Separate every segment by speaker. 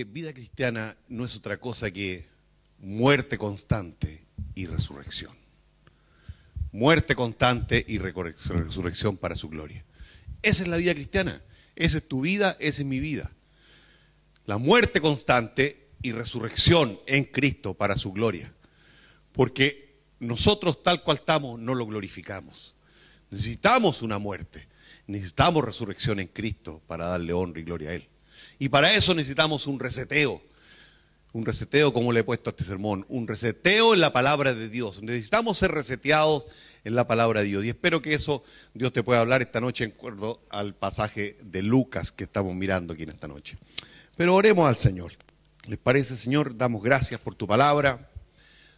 Speaker 1: porque vida cristiana no es otra cosa que muerte constante y resurrección. Muerte constante y resurrección para su gloria. Esa es la vida cristiana. Esa es tu vida, esa es mi vida. La muerte constante y resurrección en Cristo para su gloria. Porque nosotros tal cual estamos no lo glorificamos. Necesitamos una muerte. Necesitamos resurrección en Cristo para darle honra y gloria a Él. Y para eso necesitamos un reseteo. Un reseteo, como le he puesto a este sermón, un reseteo en la palabra de Dios. Necesitamos ser reseteados en la palabra de Dios. Y espero que eso Dios te pueda hablar esta noche en acuerdo al pasaje de Lucas que estamos mirando aquí en esta noche. Pero oremos al Señor. ¿Les parece, Señor? Damos gracias por tu palabra.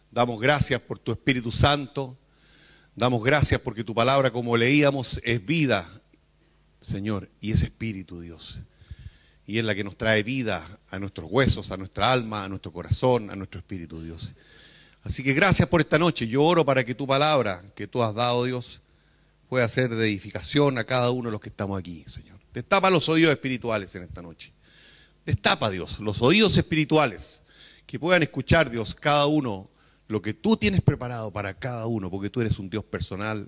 Speaker 1: Damos gracias por tu Espíritu Santo. Damos gracias porque tu palabra, como leíamos, es vida, Señor, y es Espíritu, Dios. Y es la que nos trae vida a nuestros huesos, a nuestra alma, a nuestro corazón, a nuestro espíritu, Dios. Así que gracias por esta noche. Yo oro para que tu palabra que tú has dado, Dios, pueda ser de edificación a cada uno de los que estamos aquí, Señor. Destapa los oídos espirituales en esta noche. Destapa, Dios, los oídos espirituales, que puedan escuchar, Dios, cada uno lo que tú tienes preparado para cada uno, porque tú eres un Dios personal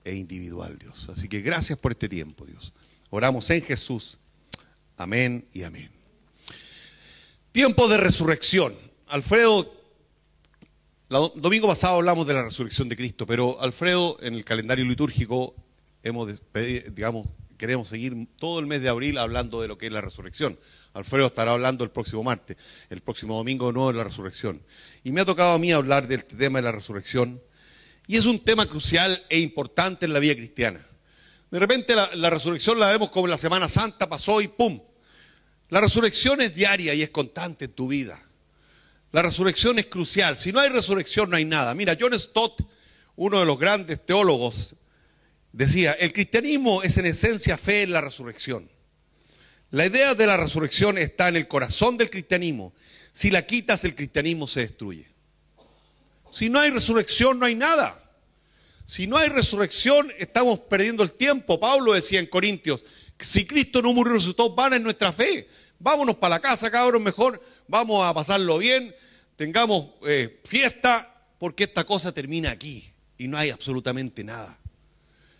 Speaker 1: e individual, Dios. Así que gracias por este tiempo, Dios. Oramos en Jesús. Amén y amén. Tiempo de resurrección. Alfredo, domingo pasado hablamos de la resurrección de Cristo, pero Alfredo, en el calendario litúrgico, queremos seguir todo el mes de abril hablando de lo que es la resurrección. Alfredo estará hablando el próximo martes, el próximo domingo de nuevo de la resurrección. Y me ha tocado a mí hablar del tema de la resurrección, y es un tema crucial e importante en la vida cristiana. De repente la resurrección la vemos como la Semana Santa, pasó y ¡pum! La resurrección es diaria y es constante en tu vida. La resurrección es crucial. Si no hay resurrección, no hay nada. Mira, John Stott, uno de los grandes teólogos, decía, el cristianismo es en esencia fe en la resurrección. La idea de la resurrección está en el corazón del cristianismo. Si la quitas, el cristianismo se destruye. Si no hay resurrección, no hay nada. Si no hay resurrección, estamos perdiendo el tiempo. Pablo decía en Corintios, si Cristo no murió y resucitó, vana es nuestra fe. Vámonos para la casa, cabros, mejor, vamos a pasarlo bien, tengamos fiesta, porque esta cosa termina aquí y no hay absolutamente nada.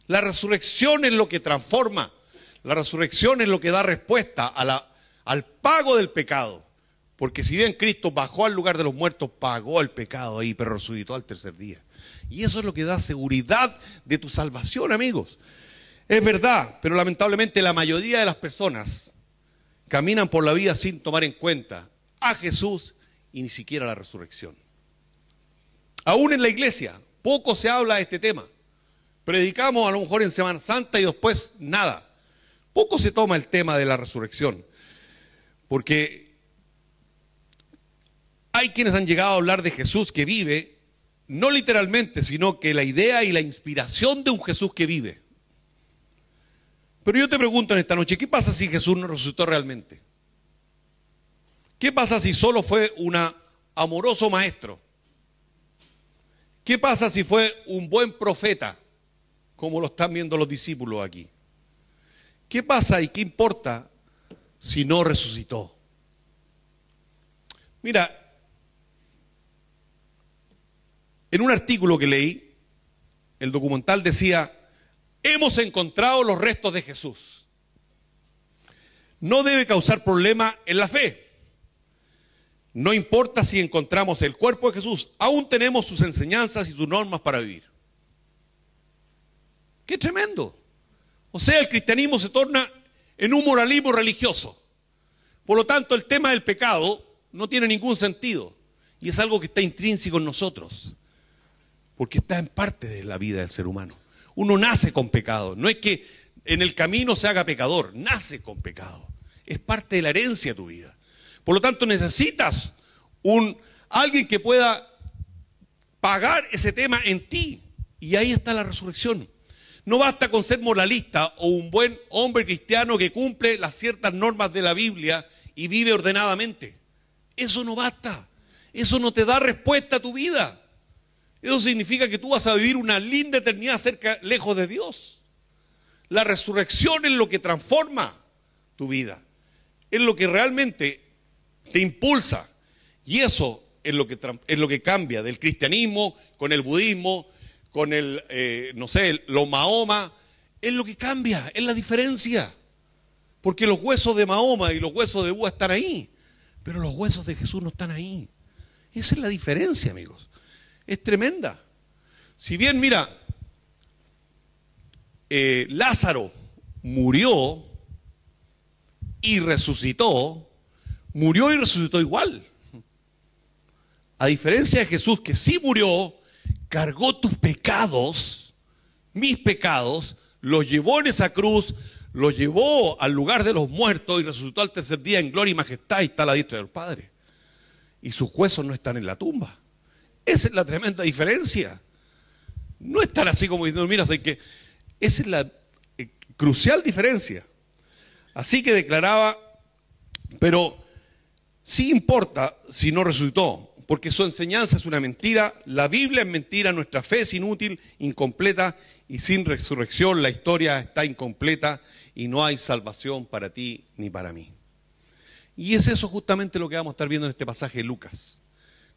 Speaker 1: La resurrección es lo que transforma, la resurrección es lo que da respuesta al pago del pecado. Porque si bien Cristo bajó al lugar de los muertos, pagó el pecado ahí, pero resucitó al tercer día. Y eso es lo que da seguridad de tu salvación, amigos. Es verdad, pero lamentablemente la mayoría de las personas caminan por la vida sin tomar en cuenta a Jesús y ni siquiera la resurrección. Aún en la iglesia, poco se habla de este tema. Predicamos a lo mejor en Semana Santa y después nada. Poco se toma el tema de la resurrección. Porque hay quienes han llegado a hablar de Jesús que vive, no literalmente, sino que la idea y la inspiración de un Jesús que vive. Pero yo te pregunto en esta noche, ¿qué pasa si Jesús no resucitó realmente? ¿Qué pasa si solo fue un amoroso maestro? ¿Qué pasa si fue un buen profeta, como lo están viendo los discípulos aquí? ¿Qué pasa y qué importa si no resucitó? Mira, en un artículo que leí, el documental decía, hemos encontrado los restos de Jesús. No debe causar problema en la fe. No importa si encontramos el cuerpo de Jesús, aún tenemos sus enseñanzas y sus normas para vivir. ¡Qué tremendo! O sea, el cristianismo se torna en un moralismo religioso. Por lo tanto, el tema del pecado no tiene ningún sentido. Y es algo que está intrínseco en nosotros. Porque está en parte de la vida del ser humano. Uno nace con pecado. No es que en el camino se haga pecador. Nace con pecado. Es parte de la herencia de tu vida. Por lo tanto, necesitas alguien que pueda pagar ese tema en ti. Y ahí está la resurrección. No basta con ser moralista o un buen hombre cristiano que cumple las ciertas normas de la Biblia y vive ordenadamente. Eso no basta. Eso no te da respuesta a tu vida. Eso significa que tú vas a vivir una linda eternidad lejos de Dios. La resurrección es lo que transforma tu vida. Es lo que realmente te impulsa. Y eso es lo que cambia del cristianismo con el budismo, con el, no sé, los Mahoma. Es lo que cambia, es la diferencia. Porque los huesos de Mahoma y los huesos de Buda están ahí, pero los huesos de Jesús no están ahí. Esa es la diferencia, amigos. Es tremenda. Si bien, mira, Lázaro murió y resucitó igual. A diferencia de Jesús, que sí murió, cargó tus pecados, mis pecados, los llevó en esa cruz, los llevó al lugar de los muertos y resucitó al tercer día en gloria y majestad y está a la diestra del Padre. Y sus huesos no están en la tumba. Esa es la tremenda diferencia. No están así como diciendo, mira, que esa es la crucial diferencia. Así que declaraba, pero sí importa si no resucitó, porque su enseñanza es una mentira, la Biblia es mentira, nuestra fe es inútil, incompleta, y sin resurrección la historia está incompleta y no hay salvación para ti ni para mí. Y es eso justamente lo que vamos a estar viendo en este pasaje de Lucas.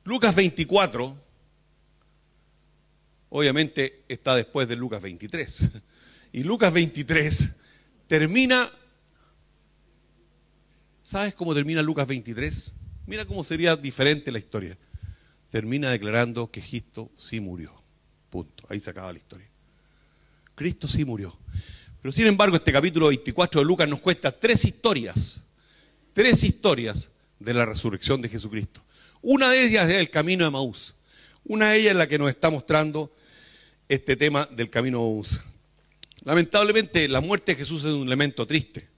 Speaker 1: Lucas 24, obviamente está después de Lucas 23. Y Lucas 23 termina, ¿sabes cómo termina Lucas 23? Mira cómo sería diferente la historia. Termina declarando que Cristo sí murió. Punto. Ahí se acaba la historia. Cristo sí murió. Pero sin embargo, este capítulo 24 de Lucas nos cuenta tres historias de la resurrección de Jesucristo. Una de ellas es el camino de Emaús. Una de ellas es la que nos está mostrando este tema del camino de Emaús. Lamentablemente, la muerte de Jesús es un elemento triste.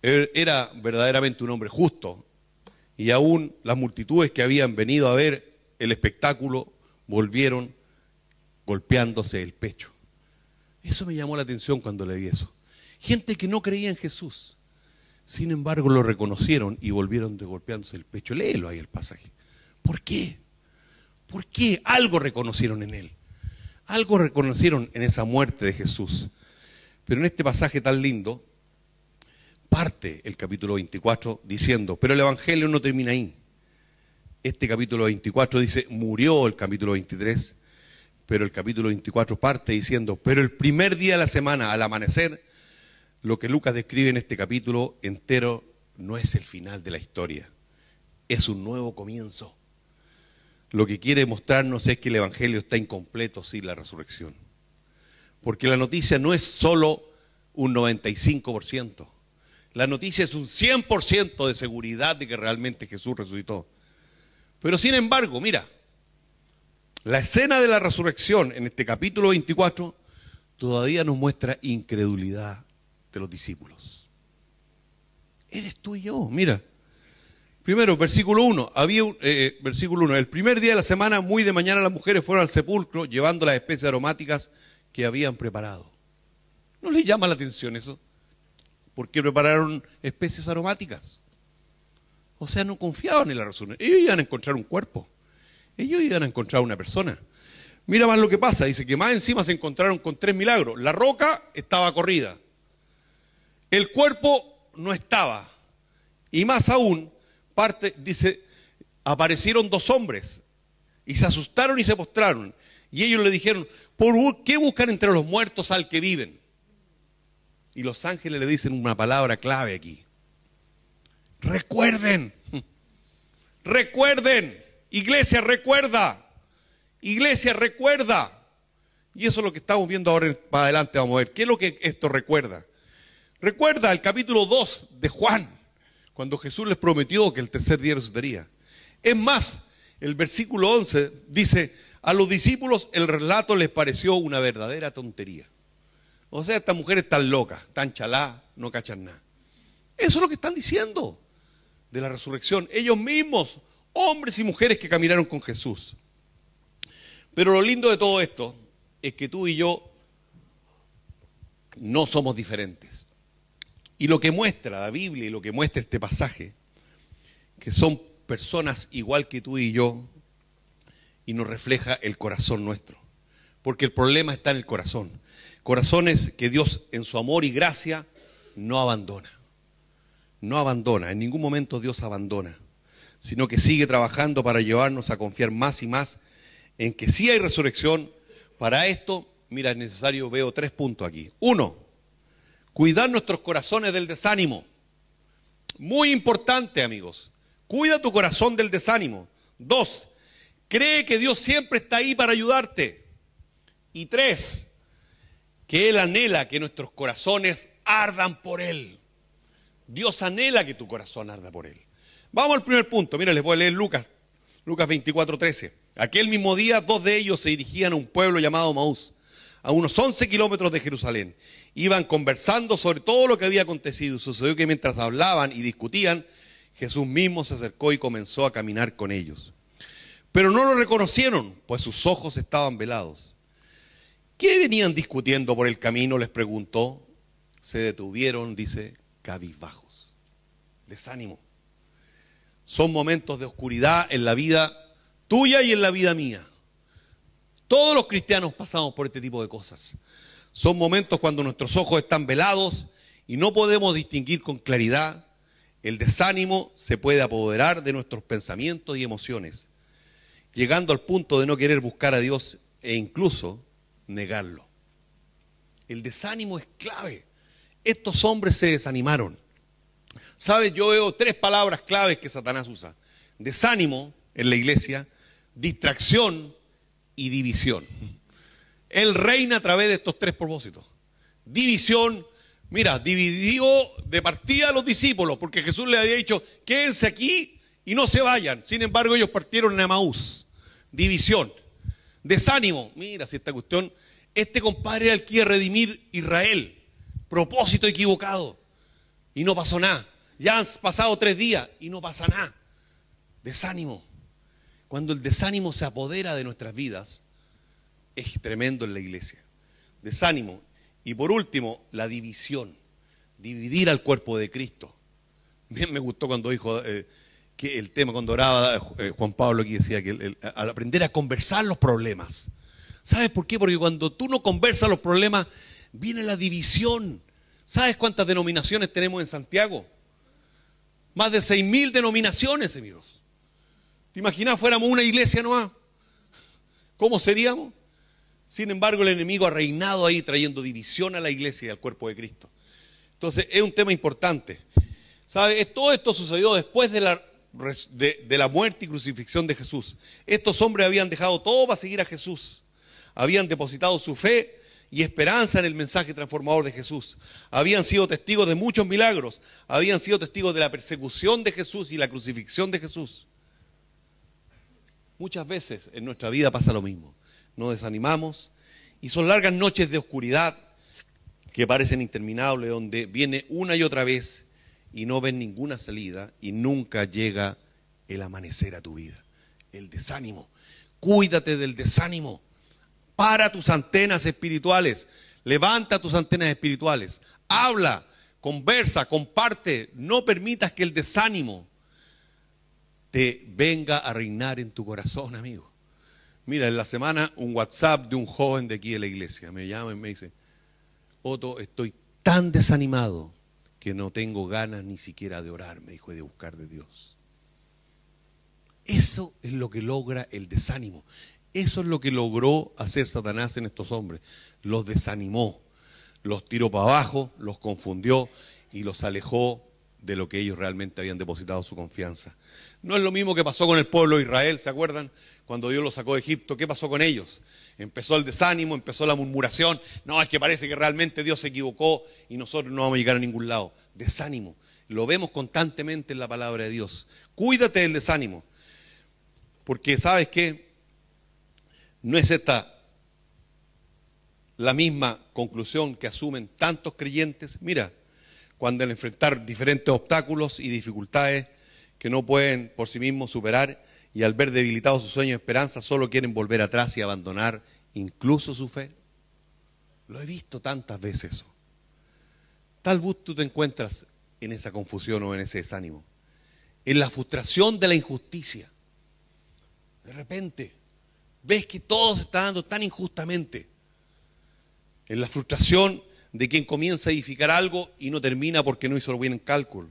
Speaker 1: Era verdaderamente un hombre justo. Y aún las multitudes que habían venido a ver el espectáculo volvieron golpeándose el pecho. Eso me llamó la atención cuando leí eso. Gente que no creía en Jesús, sin embargo lo reconocieron y volvieron de golpeándose el pecho. Léelo ahí el pasaje. ¿Por qué? ¿Por qué? Algo reconocieron en él. Algo reconocieron en esa muerte de Jesús. Pero en este pasaje tan lindo, parte el capítulo 24 diciendo, pero el Evangelio no termina ahí. Este capítulo 24 dice, murió el capítulo 23, pero el capítulo 24 parte diciendo, pero el primer día de la semana, al amanecer, lo que Lucas describe en este capítulo entero no es el final de la historia, es un nuevo comienzo. Lo que quiere mostrarnos es que el Evangelio está incompleto sin la resurrección. Porque la noticia no es solo un 95%. La noticia es un 100% de seguridad de que realmente Jesús resucitó. Pero sin embargo, mira, la escena de la resurrección en este capítulo 24 todavía nos muestra incredulidad de los discípulos. Eres tú y yo, mira. Primero, versículo 1, versículo 1, el primer día de la semana, muy de mañana, las mujeres fueron al sepulcro llevando las especies aromáticas que habían preparado. ¿No les llama la atención eso? ¿Por qué prepararon especies aromáticas? O sea, no confiaban en la resurrección. Ellos iban a encontrar un cuerpo. Ellos iban a encontrar una persona. Mira más lo que pasa. Dice que más encima se encontraron con 3 milagros. La roca estaba corrida. El cuerpo no estaba. Y más aún, dice, aparecieron 2 hombres. Y se asustaron y se postraron. Y ellos le dijeron, ¿por qué buscan entre los muertos al que viven? Y los ángeles le dicen una palabra clave aquí. Recuerden. Recuerden. Iglesia, recuerda. Iglesia, recuerda. Y eso es lo que estamos viendo ahora para adelante. Vamos a ver. ¿Qué es lo que esto recuerda? Recuerda el capítulo 2 de Juan, cuando Jesús les prometió que el tercer día resucitaría. Es más, el versículo 11 dice, a los discípulos el relato les pareció una verdadera tontería. O sea, estas mujeres están locas, están chaladas, no cachan nada. Eso es lo que están diciendo de la resurrección. Ellos mismos, hombres y mujeres que caminaron con Jesús. Pero lo lindo de todo esto es que tú y yo no somos diferentes. Y lo que muestra la Biblia y lo que muestra este pasaje, que son personas igual que tú y yo, y nos refleja el corazón nuestro. Porque el problema está en el corazón. Corazones que Dios en su amor y gracia no abandona. no abandona, en ningún momento Dios abandona, sino que sigue trabajando para llevarnos a confiar más y más en que sí hay resurrección. Para esto, mira, es necesario, veo 3 puntos aquí. 1, cuidar nuestros corazones del desánimo. Muy importante, amigos. Cuida tu corazón del desánimo. 2, cree que Dios siempre está ahí para ayudarte. Y 3, que Él anhela que nuestros corazones ardan por Él. Dios anhela que tu corazón arda por Él. Vamos al primer punto. Mira, les voy a leer Lucas 24:13. Aquel mismo día, 2 de ellos se dirigían a un pueblo llamado Maús, a unos 11 kilómetros de Jerusalén. Iban conversando sobre todo lo que había acontecido. Sucedió que mientras hablaban y discutían, Jesús mismo se acercó y comenzó a caminar con ellos. Pero no lo reconocieron, pues sus ojos estaban velados. ¿Qué venían discutiendo por el camino?, les preguntó. Se detuvieron, dice, cabizbajos. Desánimo. Son momentos de oscuridad en la vida tuya y en la vida mía. Todos los cristianos pasamos por este tipo de cosas. Son momentos cuando nuestros ojos están velados y no podemos distinguir con claridad. El desánimo se puede apoderar de nuestros pensamientos y emociones, llegando al punto de no querer buscar a Dios e incluso negarlo. El desánimo es clave. Estos hombres se desanimaron. ¿Sabes? Yo veo 3 palabras claves que Satanás usa. Desánimo en la iglesia, distracción y división. Él reina a través de estos 3 propósitos. División, mira, dividió de partida a los discípulos, porque Jesús les había dicho, quédense aquí y no se vayan. Sin embargo, ellos partieron en Emaús. División. Desánimo, mira, si esta cuestión, este compadre era el que iba a redimir Israel. Propósito equivocado. Y no pasó nada. Ya han pasado 3 días y no pasa nada. Desánimo. Cuando el desánimo se apodera de nuestras vidas, es tremendo en la iglesia. Desánimo. Y por último, la división. Dividir al cuerpo de Cristo. Bien me gustó cuando dijo que el tema, cuando oraba Juan Pablo aquí, decía que al aprender a conversar los problemas. ¿Sabes por qué? Porque cuando tú no conversas los problemas, viene la división. ¿Sabes cuántas denominaciones tenemos en Santiago? Más de 6.000 denominaciones, amigos. ¿Te imaginas fuéramos una iglesia nomás? ¿Cómo seríamos? Sin embargo, el enemigo ha reinado ahí trayendo división a la iglesia y al cuerpo de Cristo. Entonces, es un tema importante. ¿Sabes? Todo esto sucedió después de la muerte y crucifixión de Jesús. Estos hombres habían dejado todo para seguir a Jesús. Habían depositado su fe y esperanza en el mensaje transformador de Jesús. Habían sido testigos de muchos milagros. Habían sido testigos de la persecución de Jesús y la crucifixión de Jesús. Muchas veces en nuestra vida pasa lo mismo. Nos desanimamos y son largas noches de oscuridad que parecen interminables, donde viene una y otra vez y no ven ninguna salida y nunca llega el amanecer a tu vida. El desánimo. Cuídate del desánimo. Para tus antenas espirituales, levanta tus antenas espirituales, habla, conversa, comparte, no permitas que el desánimo te venga a reinar en tu corazón, amigo. Mira, en la semana un WhatsApp de un joven de aquí de la iglesia me llama y me dice, Otto, estoy tan desanimado que no tengo ganas ni siquiera de orar, me dijo, y de buscar de Dios. Eso es lo que logra el desánimo. Eso es lo que logró hacer Satanás en estos hombres. Los desanimó, los tiró para abajo, los confundió y los alejó de lo que ellos realmente habían depositado su confianza. No es lo mismo que pasó con el pueblo de Israel, ¿se acuerdan? Cuando Dios los sacó de Egipto, ¿qué pasó con ellos? Empezó el desánimo, empezó la murmuración. No, es que parece que realmente Dios se equivocó y nosotros no vamos a llegar a ningún lado. Desánimo. Lo vemos constantemente en la palabra de Dios. Cuídate del desánimo. Porque, ¿sabes qué? No es esta la misma conclusión que asumen tantos creyentes. Mira, cuando al enfrentar diferentes obstáculos y dificultades que no pueden por sí mismos superar y al ver debilitados sus sueños y esperanzas, solo quieren volver atrás y abandonar incluso su fe. Lo he visto tantas veces eso. Tal vez tú te encuentras en esa confusión o en ese desánimo, en la frustración de la injusticia. De repente ves que todo se está dando tan injustamente. En la frustración de quien comienza a edificar algo y no termina porque no hizo bien el cálculo.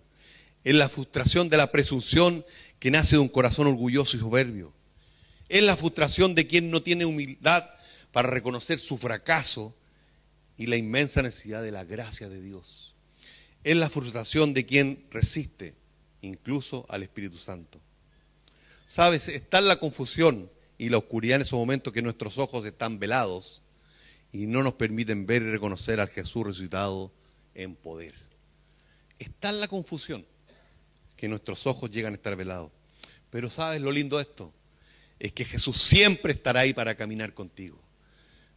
Speaker 1: Es la frustración de la presunción que nace de un corazón orgulloso y soberbio. Es la frustración de quien no tiene humildad para reconocer su fracaso y la inmensa necesidad de la gracia de Dios. Es la frustración de quien resiste incluso al Espíritu Santo. ¿Sabes? Está en la confusión y la oscuridad en esos momentos que nuestros ojos están velados y no nos permiten ver y reconocer al Jesús resucitado en poder. Está en la confusión que nuestros ojos llegan a estar velados. Pero ¿sabes lo lindo de esto? Es que Jesús siempre estará ahí para caminar contigo.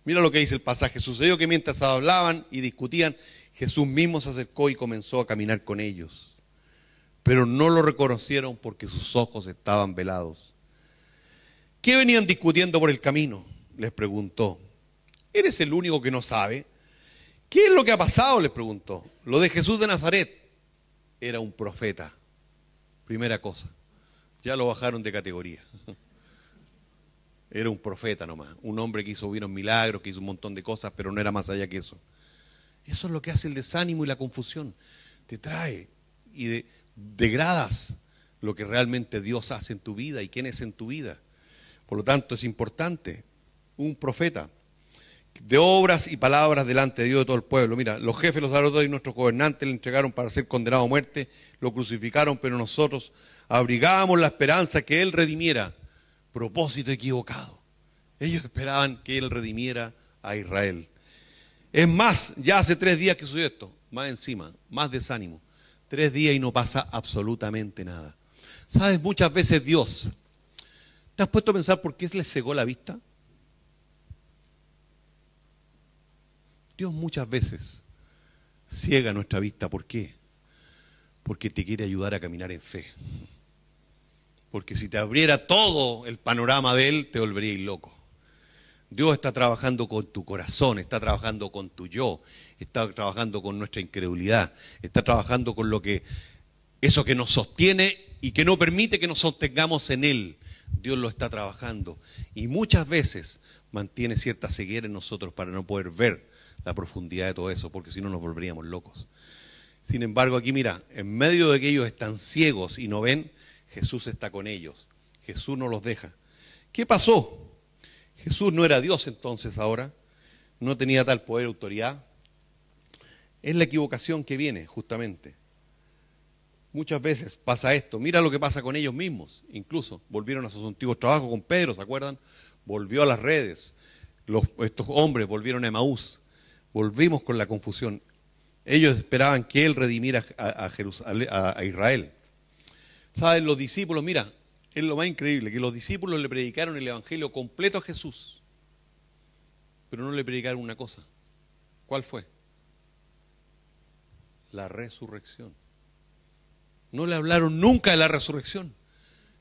Speaker 1: Mira lo que dice el pasaje. Sucedió que mientras hablaban y discutían, Jesús mismo se acercó y comenzó a caminar con ellos. Pero no lo reconocieron porque sus ojos estaban velados. ¿Qué venían discutiendo por el camino?, les preguntó. ¿Eres el único que no sabe? ¿Qué es lo que ha pasado?, les preguntó. Lo de Jesús de Nazaret era un profeta. Primera cosa, ya lo bajaron de categoría. Era un profeta nomás, un hombre que hizo unos milagros, que hizo un montón de cosas, pero no era más allá que eso. Eso es lo que hace el desánimo y la confusión. Te trae y degradas lo que realmente Dios hace en tu vida y quién es en tu vida. Por lo tanto, es importante, un profeta de obras y palabras delante de Dios de todo el pueblo. Mira, los jefes, los sacerdotes y nuestros gobernantes le entregaron para ser condenado a muerte, lo crucificaron, pero nosotros abrigábamos la esperanza que Él redimiera. Propósito equivocado. Ellos esperaban que Él redimiera a Israel. Es más, ya hace 3 días que sucedió esto, más encima, más desánimo. 3 días y no pasa absolutamente nada. ¿Sabes? Muchas veces Dios, ¿te has puesto a pensar por qué le cegó la vista? Dios muchas veces ciega nuestra vista. ¿Por qué? Porque te quiere ayudar a caminar en fe. Porque si te abriera todo el panorama de Él, te volverías loco. Dios está trabajando con tu corazón, está trabajando con tu yo, está trabajando con nuestra incredulidad, está trabajando con eso que nos sostiene y que no permite que nos sostengamos en Él. Dios lo está trabajando y muchas veces mantiene cierta ceguera en nosotros para no poder ver la profundidad de todo eso, porque si no nos volveríamos locos. Sin embargo, aquí mira, en medio de que ellos están ciegos y no ven, Jesús está con ellos. Jesús no los deja. ¿Qué pasó? Jesús no era Dios entonces ahora, no tenía tal poder y autoridad. Es la equivocación que viene justamente. Muchas veces pasa esto. Mira lo que pasa con ellos mismos. Incluso volvieron a sus antiguos trabajos con Pedro, ¿se acuerdan? Volvió a las redes. Estos hombres volvieron a Emaús. Volvimos con la confusión. Ellos esperaban que Él redimiera a Israel. ¿Saben? Los discípulos, mira, es lo más increíble, que los discípulos le predicaron el evangelio completo a Jesús, pero no le predicaron una cosa. ¿Cuál fue? La resurrección. No le hablaron nunca de la resurrección.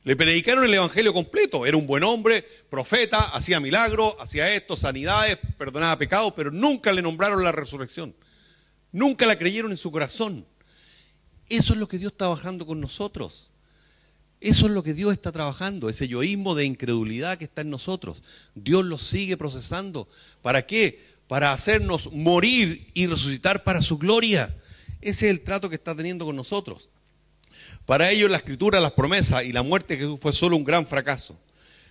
Speaker 1: Le predicaron el evangelio completo. Era un buen hombre, profeta, hacía milagros, hacía esto, sanidades, perdonaba pecados, pero nunca le nombraron la resurrección. Nunca la creyeron en su corazón. Eso es lo que Dios está trabajando con nosotros. Eso es lo que Dios está trabajando, ese yoísmo de incredulidad que está en nosotros. Dios lo sigue procesando. ¿Para qué? Para hacernos morir y resucitar para su gloria. Ese es el trato que está teniendo con nosotros. Para ellos la Escritura, las promesas y la muerte de Jesús fue solo un gran fracaso.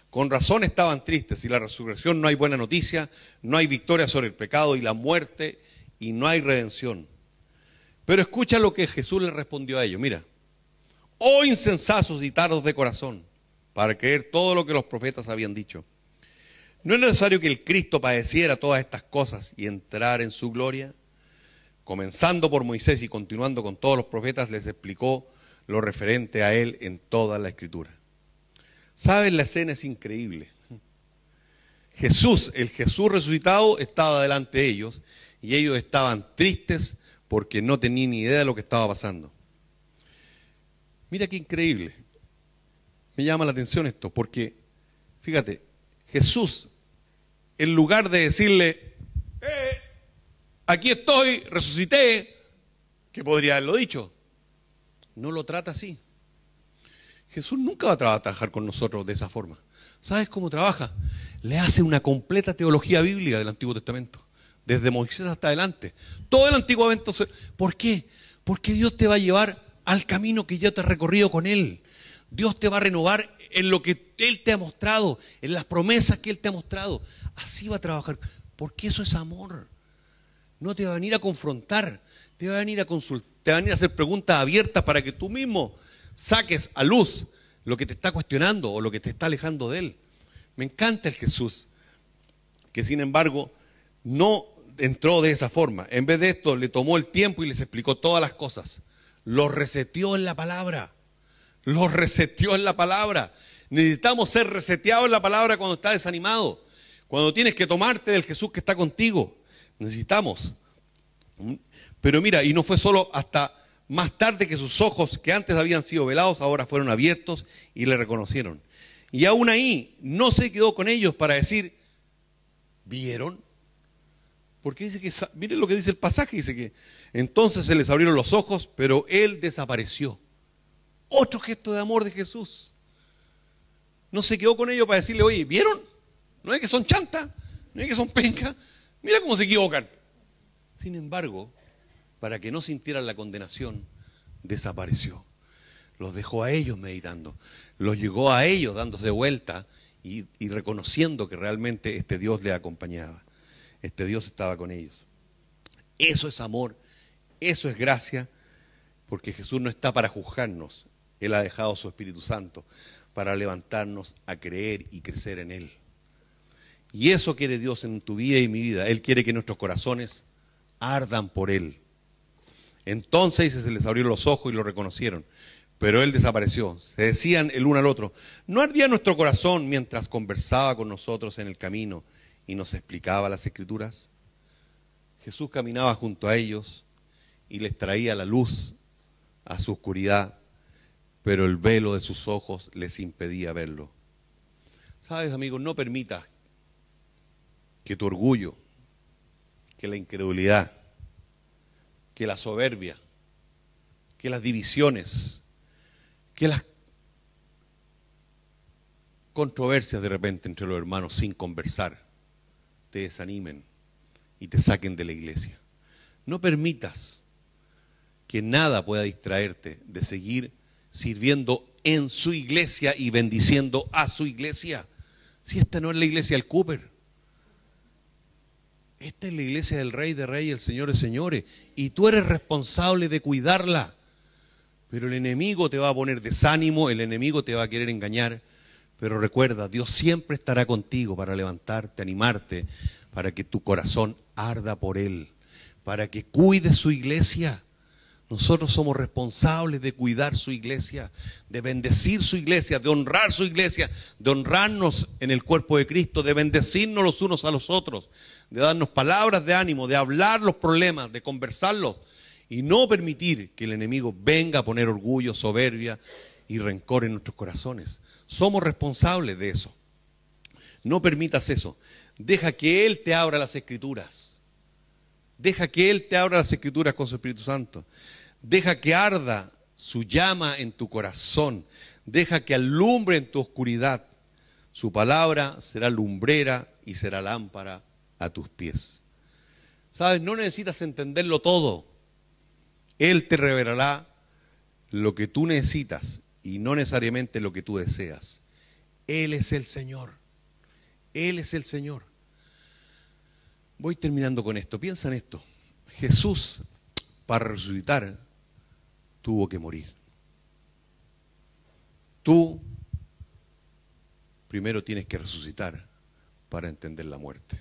Speaker 1: Con razón estaban tristes. Si la resurrección no hay buena noticia, no hay victoria sobre el pecado y la muerte y no hay redención. Pero escucha lo que Jesús les respondió a ellos. Mira. Oh insensatos y tardos de corazón, para creer todo lo que los profetas habían dicho. ¿No es necesario que el Cristo padeciera todas estas cosas y entrar en su gloria? Comenzando por Moisés y continuando con todos los profetas, les explicó lo referente a Él en toda la Escritura. ¿Saben? La escena es increíble. Jesús, el Jesús resucitado, estaba delante de ellos y ellos estaban tristes porque no tenían ni idea de lo que estaba pasando. Mira qué increíble. Me llama la atención esto, porque, fíjate, Jesús, en lugar de decirle, aquí estoy, resucité, que podría haberlo dicho, no lo trata así. Jesús nunca va a trabajar con nosotros de esa forma. ¿Sabes cómo trabaja? Le hace una completa teología bíblica del Antiguo Testamento, desde Moisés hasta adelante. Todo el Antiguo Testamento. ¿Por qué? Porque Dios te va a llevar al camino que ya te has recorrido con Él. Dios te va a renovar en lo que Él te ha mostrado, en las promesas que Él te ha mostrado. Así va a trabajar, porque eso es amor. No te va a venir a confrontar, te va a venir a consultar, te va a venir a hacer preguntas abiertas para que tú mismo saques a luz lo que te está cuestionando o lo que te está alejando de Él. Me encanta el Jesús, que sin embargo no entró de esa forma. En vez de esto, le tomó el tiempo y les explicó todas las cosas. Los reseteó en la palabra. Los reseteó en la palabra. Necesitamos ser reseteados en la palabra cuando estás desanimado. Cuando tienes que tomarte del Jesús que está contigo. Necesitamos. Pero mira, y no fue solo hasta más tarde que sus ojos, que antes habían sido velados, ahora fueron abiertos y le reconocieron. Y aún ahí no se quedó con ellos para decir, ¿vieron? Porque dice que, miren lo que dice el pasaje, dice que entonces se les abrieron los ojos, pero él desapareció. Otro gesto de amor de Jesús. No se quedó con ellos para decirle, oye, ¿vieron? No es que son chantas, no es que son pencas, mira cómo se equivocan. Sin embargo, para que no sintieran la condenación, desapareció. Los dejó a ellos meditando, los llegó a ellos dándose vuelta y reconociendo que realmente este Dios les acompañaba. Este Dios estaba con ellos. Eso es amor, eso es gracia, porque Jesús no está para juzgarnos. Él ha dejado su Espíritu Santo para levantarnos a creer y crecer en Él. Y eso quiere Dios en tu vida y mi vida. Él quiere que nuestros corazones ardan por Él. Entonces se les abrieron los ojos y lo reconocieron. Pero Él desapareció. Se decían el uno al otro, ¿no ardía nuestro corazón mientras conversaba con nosotros en el camino y nos explicaba las Escrituras? Jesús caminaba junto a ellos y les traía la luz a su oscuridad, pero el velo de sus ojos les impedía verlo. ¿Sabes, amigos? No permitas que tu orgullo, que la incredulidad, que la soberbia, que las divisiones, que las controversias de repente entre los hermanos sin conversar te desanimen y te saquen de la iglesia. No permitas que nada pueda distraerte de seguir sirviendo en su iglesia y bendiciendo a su iglesia. Si esta no es la iglesia del Cooper, esta es la iglesia del Rey de Reyes, el Señor de Señores, y tú eres responsable de cuidarla. Pero el enemigo te va a poner desánimo, el enemigo te va a querer engañar, pero recuerda, Dios siempre estará contigo para levantarte, animarte, para que tu corazón arda por Él, para que cuides su iglesia. Nosotros somos responsables de cuidar su iglesia, de bendecir su iglesia, de honrar su iglesia, de honrarnos en el cuerpo de Cristo, de bendecirnos los unos a los otros, de darnos palabras de ánimo, de hablar los problemas, de conversarlos y no permitir que el enemigo venga a poner orgullo, soberbia y rencor en nuestros corazones. Somos responsables de eso. No permitas eso. Deja que Él te abra las Escrituras. Deja que Él te abra las Escrituras con su Espíritu Santo. Deja que arda su llama en tu corazón. Deja que alumbre en tu oscuridad. Su palabra será lumbrera y será lámpara a tus pies. ¿Sabes? No necesitas entenderlo todo. Él te revelará lo que tú necesitas y no necesariamente lo que tú deseas. Él es el Señor. Él es el Señor. Voy terminando con esto. Piensa en esto. Jesús, para resucitar, tuvo que morir. Tú primero tienes que resucitar para entender la muerte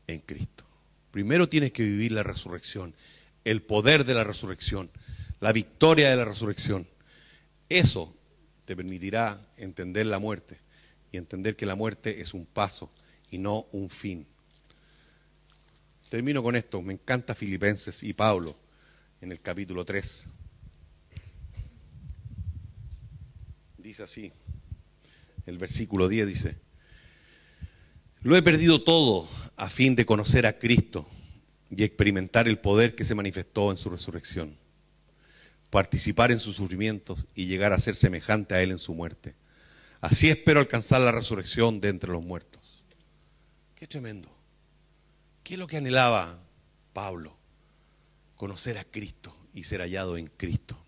Speaker 1: en Cristo. Primero tienes que vivir la resurrección, el poder de la resurrección, la victoria de la resurrección. Eso te permitirá entender la muerte y entender que la muerte es un paso y no un fin. Termino con esto. Me encanta Filipenses y Pablo en el capítulo 3. Dice así, el versículo 10 dice: lo he perdido todo a fin de conocer a Cristo y experimentar el poder que se manifestó en su resurrección, participar en sus sufrimientos y llegar a ser semejante a Él en su muerte. Así espero alcanzar la resurrección de entre los muertos. Qué tremendo. ¿Qué es lo que anhelaba Pablo? Conocer a Cristo y ser hallado en Cristo.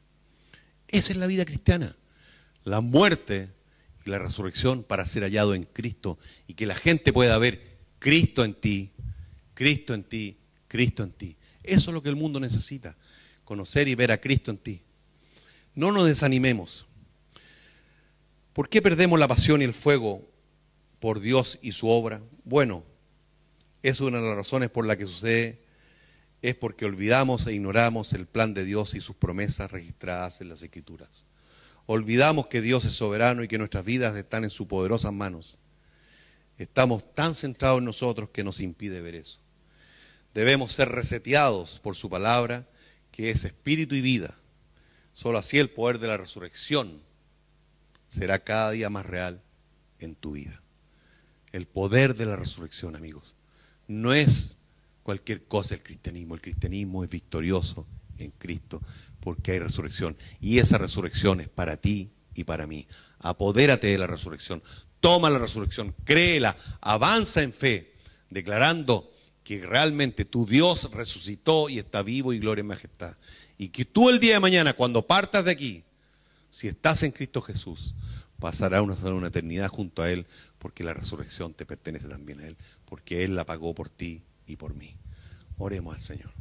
Speaker 1: Esa es la vida cristiana. La muerte y la resurrección para ser hallado en Cristo y que la gente pueda ver Cristo en ti, Cristo en ti, Cristo en ti. Eso es lo que el mundo necesita, conocer y ver a Cristo en ti. No nos desanimemos. ¿Por qué perdemos la pasión y el fuego por Dios y su obra? Bueno, es una de las razones por la que sucede, es porque olvidamos e ignoramos el plan de Dios y sus promesas registradas en las Escrituras. Olvidamos que Dios es soberano y que nuestras vidas están en sus poderosas manos. Estamos tan centrados en nosotros que nos impide ver eso. Debemos ser reseteados por su palabra, que es espíritu y vida. Solo así el poder de la resurrección será cada día más real en tu vida. El poder de la resurrección, amigos. No es cualquier cosa el cristianismo. El cristianismo es victorioso en Cristo porque hay resurrección. Y esa resurrección es para ti y para mí. Apodérate de la resurrección. Toma la resurrección, créela, avanza en fe, declarando que realmente tu Dios resucitó y está vivo y gloria y majestad. Y que tú el día de mañana, cuando partas de aquí, si estás en Cristo Jesús, pasarás una eternidad junto a Él, porque la resurrección te pertenece también a Él, porque Él la pagó por ti y por mí. Oremos al Señor.